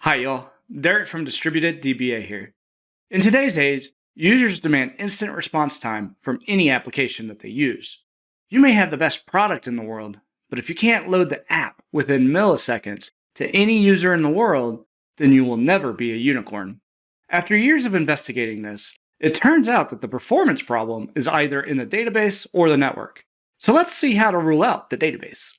Hi y'all, Derek from Distributed DBA here. In today's age, users demand instant response time from any application that they use. You may have the best product in the world, but if you can't load the app within milliseconds to any user in the world, then you will never be a unicorn. After years of investigating this, it turns out that the performance problem is either in the database or the network. So let's see how to rule out the database.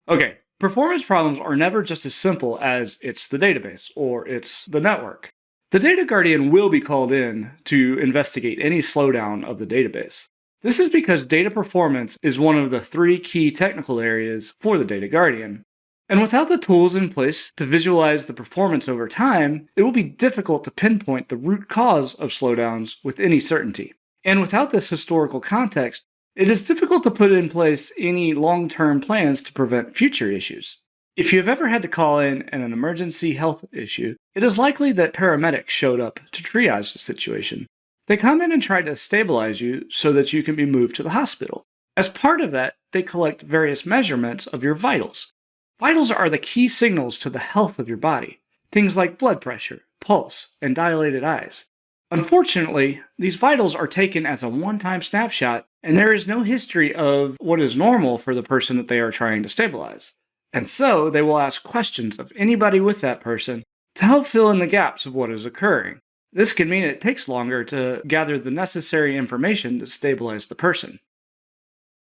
Okay, performance problems are never just as simple as it's the database or it's the network. The data guardian will be called in to investigate any slowdown of the database. This is because data performance is one of the three key technical areas for the data guardian. And without the tools in place to visualize the performance over time, it will be difficult to pinpoint the root cause of slowdowns with any certainty. And without this historical context, it is difficult to put in place any long-term plans to prevent future issues. If you have ever had to call in an emergency health issue, it is likely that paramedics showed up to triage the situation. They come in and try to stabilize you so that you can be moved to the hospital. As part of that, they collect various measurements of your vitals. Vitals are the key signals to the health of your body, things like blood pressure, pulse, and dilated eyes. Unfortunately, these vitals are taken as a one-time snapshot, and there is no history of what is normal for the person that they are trying to stabilize. And so, they will ask questions of anybody with that person to help fill in the gaps of what is occurring. This can mean it takes longer to gather the necessary information to stabilize the person.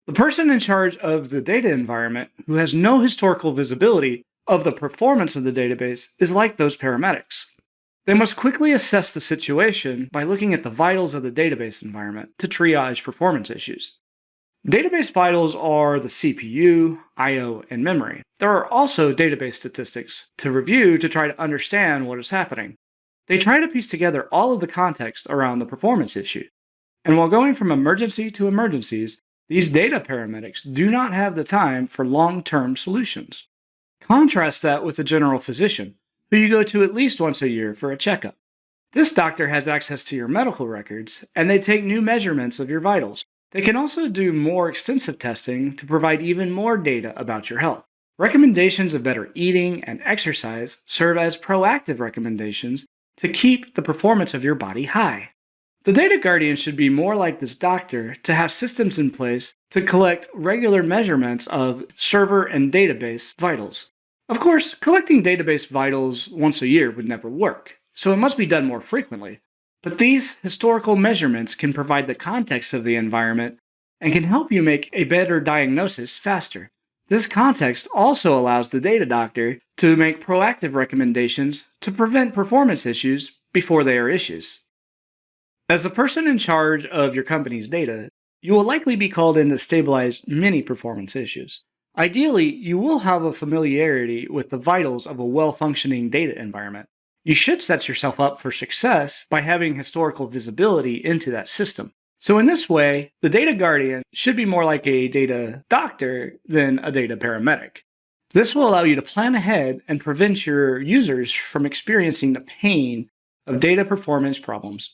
The person in charge of the data environment, who has no historical visibility of the performance of the database, is like those paramedics. They must quickly assess the situation by looking at the vitals of the database environment to triage performance issues. Database vitals are the CPU, I/O, and memory. There are also database statistics to review to try to understand what is happening. They try to piece together all of the context around the performance issue. And while going from emergency to emergencies, these data paramedics do not have the time for long-term solutions. Contrast that with a general physician, who you go to at least once a year for a checkup. This doctor has access to your medical records, and they take new measurements of your vitals. They can also do more extensive testing to provide even more data about your health. Recommendations of better eating and exercise serve as proactive recommendations to keep the performance of your body high. The data guardian should be more like this doctor to have systems in place to collect regular measurements of server and database vitals. Of course, collecting database vitals once a year would never work, so it must be done more frequently. But these historical measurements can provide the context of the environment and can help you make a better diagnosis faster. This context also allows the data doctor to make proactive recommendations to prevent performance issues before they are issues. As the person in charge of your company's data, you will likely be called in to stabilize many performance issues. Ideally, you will have a familiarity with the vitals of a well-functioning data environment. You should set yourself up for success by having historical visibility into that system. So in this way, the data guardian should be more like a data doctor than a data paramedic. This will allow you to plan ahead and prevent your users from experiencing the pain of data performance problems.